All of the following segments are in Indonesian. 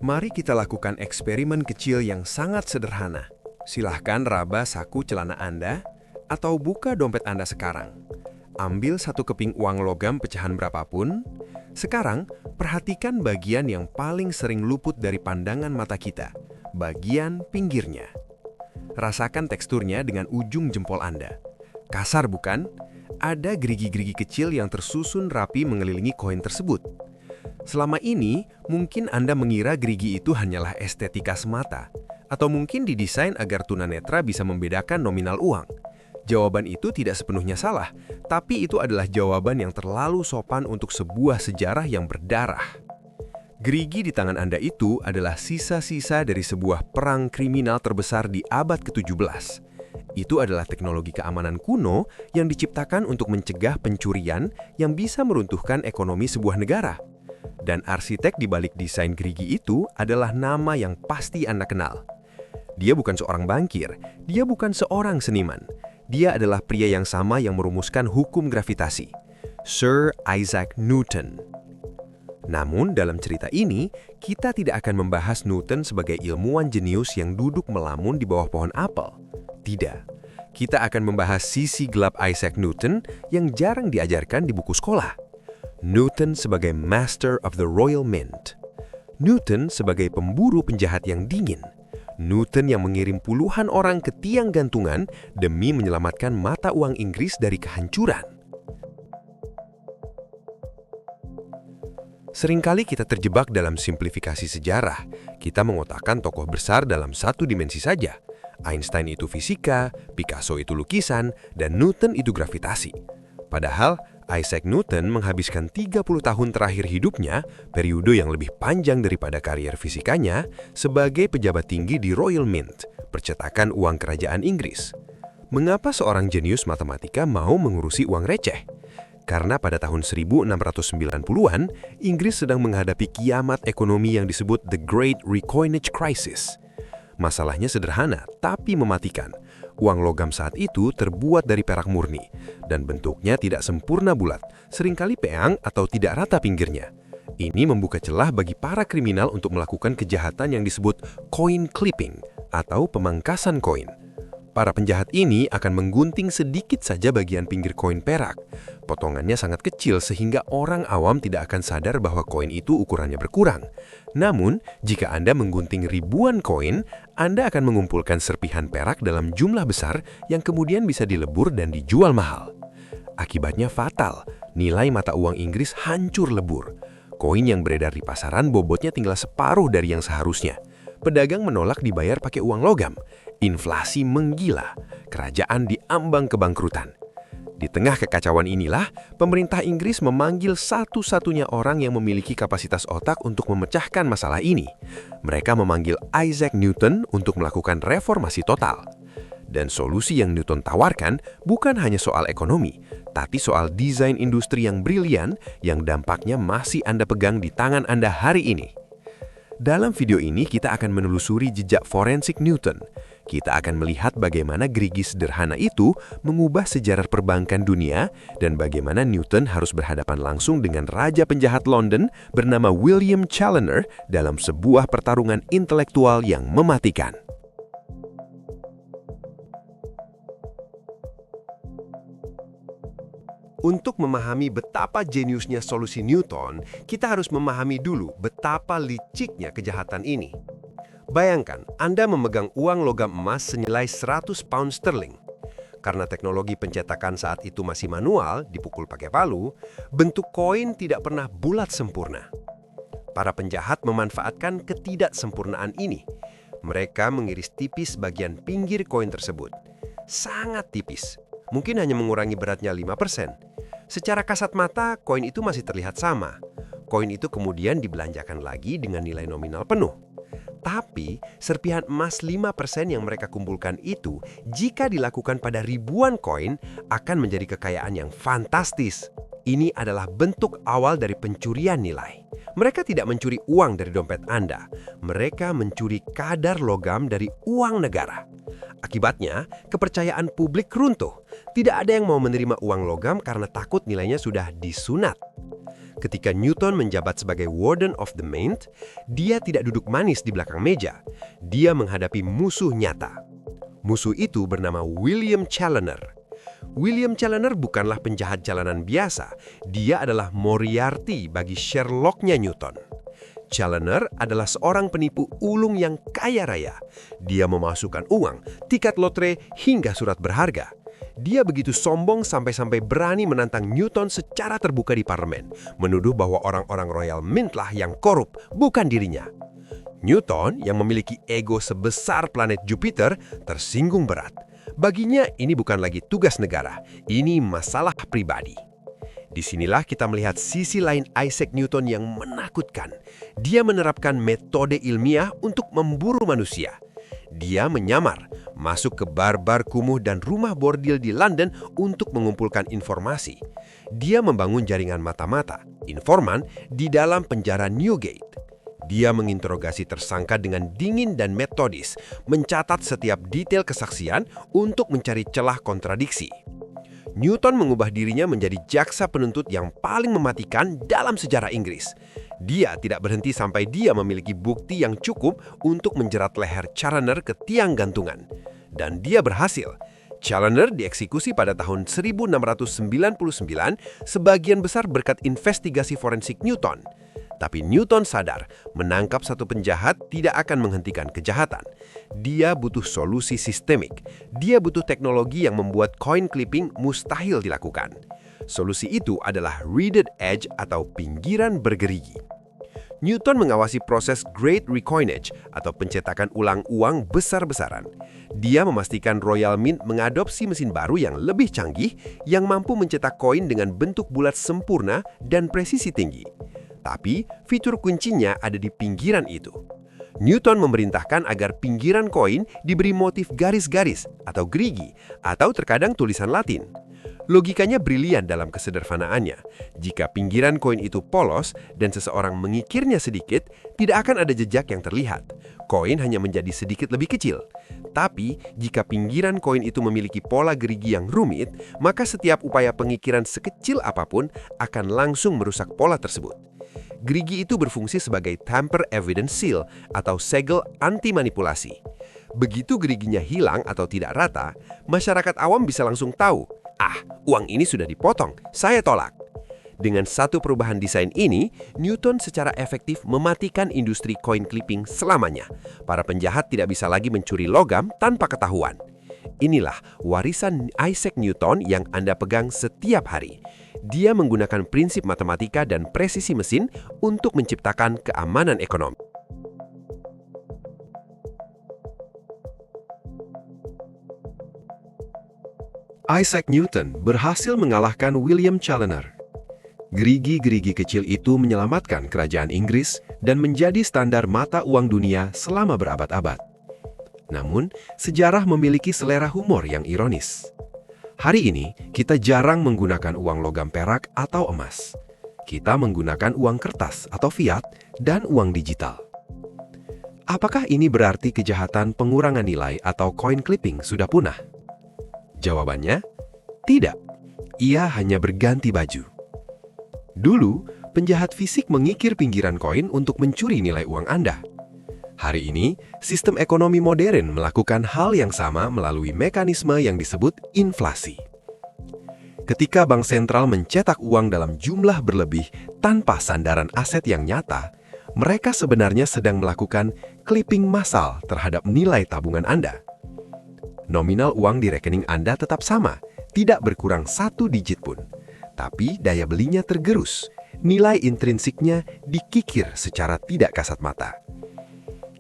Mari kita lakukan eksperimen kecil yang sangat sederhana. Silahkan raba saku celana Anda atau buka dompet Anda sekarang. Ambil satu keping uang logam pecahan berapapun. Sekarang, perhatikan bagian yang paling sering luput dari pandangan mata kita, bagian pinggirnya. Rasakan teksturnya dengan ujung jempol Anda. Kasar bukan? Ada gerigi-gerigi kecil yang tersusun rapi mengelilingi koin tersebut. Selama ini, mungkin Anda mengira gerigi itu hanyalah estetika semata, atau mungkin didesain agar tunanetra bisa membedakan nominal uang. Jawaban itu tidak sepenuhnya salah, tapi itu adalah jawaban yang terlalu sopan untuk sebuah sejarah yang berdarah. Gerigi di tangan Anda itu adalah sisa-sisa dari sebuah perang kriminal terbesar di abad ke-17. Itu adalah teknologi keamanan kuno yang diciptakan untuk mencegah pencurian yang bisa meruntuhkan ekonomi sebuah negara. Dan arsitek di balik desain gerigi itu adalah nama yang pasti Anda kenal. Dia bukan seorang bankir, dia bukan seorang seniman. Dia adalah pria yang sama yang merumuskan hukum gravitasi, Sir Isaac Newton. Namun dalam cerita ini, kita tidak akan membahas Newton sebagai ilmuwan jenius yang duduk melamun di bawah pohon apel. Tidak. Kita akan membahas sisi gelap Isaac Newton yang jarang diajarkan di buku sekolah. Newton sebagai Master of the Royal Mint. Newton sebagai pemburu penjahat yang dingin. Newton yang mengirim puluhan orang ke tiang gantungan demi menyelamatkan mata uang Inggris dari kehancuran. Seringkali kita terjebak dalam simplifikasi sejarah. Kita mengotakkan tokoh besar dalam satu dimensi saja. Einstein itu fisika, Picasso itu lukisan, dan Newton itu gravitasi. Padahal, Isaac Newton menghabiskan 30 tahun terakhir hidupnya, periode yang lebih panjang daripada karier fisikanya, sebagai pejabat tinggi di Royal Mint, percetakan uang kerajaan Inggris. Mengapa seorang jenius matematika mau mengurusi uang receh? Karena pada tahun 1690-an, Inggris sedang menghadapi kiamat ekonomi yang disebut The Great Recoinage Crisis. Masalahnya sederhana, tapi mematikan. Uang logam saat itu terbuat dari perak murni, dan bentuknya tidak sempurna bulat, seringkali peang atau tidak rata pinggirnya. Ini membuka celah bagi para kriminal untuk melakukan kejahatan yang disebut coin clipping, atau pemangkasan koin. Para penjahat ini akan menggunting sedikit saja bagian pinggir koin perak. Potongannya sangat kecil sehingga orang awam tidak akan sadar bahwa koin itu ukurannya berkurang. Namun, jika Anda menggunting ribuan koin, Anda akan mengumpulkan serpihan perak dalam jumlah besar yang kemudian bisa dilebur dan dijual mahal. Akibatnya fatal, nilai mata uang Inggris hancur lebur. Koin yang beredar di pasaran bobotnya tinggal separuh dari yang seharusnya. Pedagang menolak dibayar pakai uang logam. Inflasi menggila. Kerajaan diambang kebangkrutan. Di tengah kekacauan inilah, pemerintah Inggris memanggil satu-satunya orang yang memiliki kapasitas otak untuk memecahkan masalah ini. Mereka memanggil Isaac Newton untuk melakukan reformasi total. Dan solusi yang Newton tawarkan bukan hanya soal ekonomi, tapi soal desain industri yang brilian yang dampaknya masih Anda pegang di tangan Anda hari ini. Dalam video ini kita akan menelusuri jejak forensik Newton. Kita akan melihat bagaimana gerigi sederhana itu mengubah sejarah perbankan dunia dan bagaimana Newton harus berhadapan langsung dengan raja penjahat London bernama William Challoner dalam sebuah pertarungan intelektual yang mematikan. Untuk memahami betapa jeniusnya solusi Newton, kita harus memahami dulu betapa liciknya kejahatan ini. Bayangkan, Anda memegang uang logam emas senilai 100 pound sterling. Karena teknologi pencetakan saat itu masih manual, dipukul pakai palu, bentuk koin tidak pernah bulat sempurna. Para penjahat memanfaatkan ketidaksempurnaan ini. Mereka mengiris tipis bagian pinggir koin tersebut. Sangat tipis. Mungkin hanya mengurangi beratnya 5%. Secara kasat mata, koin itu masih terlihat sama. Koin itu kemudian dibelanjakan lagi dengan nilai nominal penuh. Tapi, serpihan emas 5% yang mereka kumpulkan itu, jika dilakukan pada ribuan koin, akan menjadi kekayaan yang fantastis. Ini adalah bentuk awal dari pencurian nilai. Mereka tidak mencuri uang dari dompet Anda. Mereka mencuri kadar logam dari uang negara. Akibatnya, kepercayaan publik runtuh. Tidak ada yang mau menerima uang logam karena takut nilainya sudah disunat. Ketika Newton menjabat sebagai Warden of the Mint, dia tidak duduk manis di belakang meja. Dia menghadapi musuh nyata. Musuh itu bernama William Challoner. William Challoner bukanlah penjahat jalanan biasa. Dia adalah Moriarty bagi Sherlock-nya Newton. Challoner adalah seorang penipu ulung yang kaya raya. Dia memasukkan uang, tiket lotre, hingga surat berharga. Dia begitu sombong sampai-sampai berani menantang Newton secara terbuka di parlemen, menuduh bahwa orang-orang Royal Mint lah yang korup, bukan dirinya. Newton, yang memiliki ego sebesar planet Jupiter, tersinggung berat. Baginya ini bukan lagi tugas negara, ini masalah pribadi. Disinilah kita melihat sisi lain Isaac Newton yang menakutkan. Dia menerapkan metode ilmiah untuk memburu manusia. Dia menyamar, masuk ke bar-bar kumuh dan rumah bordil di London untuk mengumpulkan informasi. Dia membangun jaringan mata-mata, informan, di dalam penjara Newgate. Dia menginterogasi tersangka dengan dingin dan metodis, mencatat setiap detail kesaksian untuk mencari celah kontradiksi. Newton mengubah dirinya menjadi jaksa penuntut yang paling mematikan dalam sejarah Inggris. Dia tidak berhenti sampai dia memiliki bukti yang cukup untuk menjerat leher Challoner ke tiang gantungan. Dan dia berhasil. Challoner dieksekusi pada tahun 1699, sebagian besar berkat investigasi forensik Newton. Tapi Newton sadar, menangkap satu penjahat tidak akan menghentikan kejahatan. Dia butuh solusi sistemik. Dia butuh teknologi yang membuat coin clipping mustahil dilakukan. Solusi itu adalah reeded edge atau pinggiran bergerigi. Newton mengawasi proses Great Recoinage atau pencetakan ulang uang besar-besaran. Dia memastikan Royal Mint mengadopsi mesin baru yang lebih canggih yang mampu mencetak koin dengan bentuk bulat sempurna dan presisi tinggi. Tapi fitur kuncinya ada di pinggiran itu. Newton memerintahkan agar pinggiran koin diberi motif garis-garis atau gerigi atau terkadang tulisan Latin. Logikanya brilian dalam kesederhanaannya. Jika pinggiran koin itu polos dan seseorang mengikirnya sedikit, tidak akan ada jejak yang terlihat. Koin hanya menjadi sedikit lebih kecil. Tapi, jika pinggiran koin itu memiliki pola gerigi yang rumit, maka setiap upaya pengikiran sekecil apapun akan langsung merusak pola tersebut. Gerigi itu berfungsi sebagai tamper evidence seal atau segel anti manipulasi. Begitu geriginya hilang atau tidak rata, masyarakat awam bisa langsung tahu, uang ini sudah dipotong, saya tolak. Dengan satu perubahan desain ini, Newton secara efektif mematikan industri coin clipping selamanya. Para penjahat tidak bisa lagi mencuri logam tanpa ketahuan. Inilah warisan Isaac Newton yang Anda pegang setiap hari. Dia menggunakan prinsip matematika dan presisi mesin untuk menciptakan keamanan ekonomi. Isaac Newton berhasil mengalahkan William Challoner. Gerigi-gerigi kecil itu menyelamatkan kerajaan Inggris dan menjadi standar mata uang dunia selama berabad-abad. Namun, sejarah memiliki selera humor yang ironis. Hari ini, kita jarang menggunakan uang logam perak atau emas. Kita menggunakan uang kertas atau fiat dan uang digital. Apakah ini berarti kejahatan pengurangan nilai atau coin clipping sudah punah? Jawabannya, tidak. Ia hanya berganti baju. Dulu, penjahat fisik mengikir pinggiran koin untuk mencuri nilai uang Anda. Hari ini, sistem ekonomi modern melakukan hal yang sama melalui mekanisme yang disebut inflasi. Ketika bank sentral mencetak uang dalam jumlah berlebih tanpa sandaran aset yang nyata, mereka sebenarnya sedang melakukan clipping massal terhadap nilai tabungan Anda. Nominal uang di rekening Anda tetap sama, tidak berkurang 1 digit pun. Tapi daya belinya tergerus, nilai intrinsiknya dikikir secara tidak kasat mata.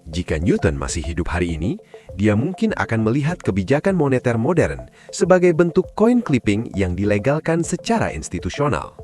Jika Newton masih hidup hari ini, dia mungkin akan melihat kebijakan moneter modern sebagai bentuk coin clipping yang dilegalkan secara institusional.